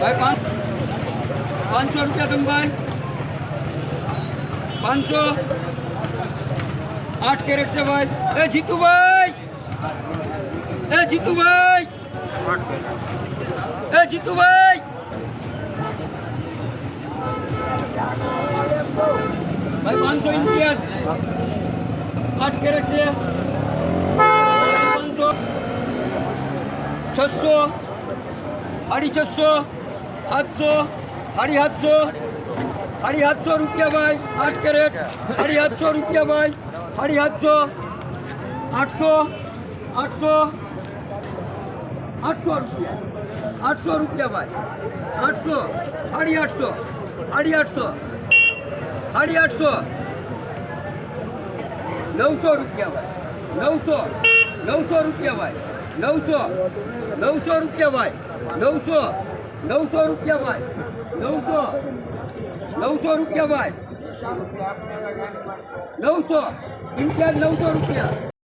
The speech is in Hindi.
भाई 500 रुपया तुम भाई 500 8 कैरेट से भाई। ए जीतू भाई, ए जीतू भाई, ए जीतू भाई, भाई 500 इंच 8 कैरेट से 500 600 650 700 750 रुपया भाई 8 कैरेट 750 रुपया भाई 750 800 800 800 रुपया 800 रुपया भाई 800 850 850 850 900 रुपया भाई 900 900 रुपया भाई 900 900 रुपया भाई 900 900 रुपया भाई 900 900 रुपया भाई 900 900 रुपया।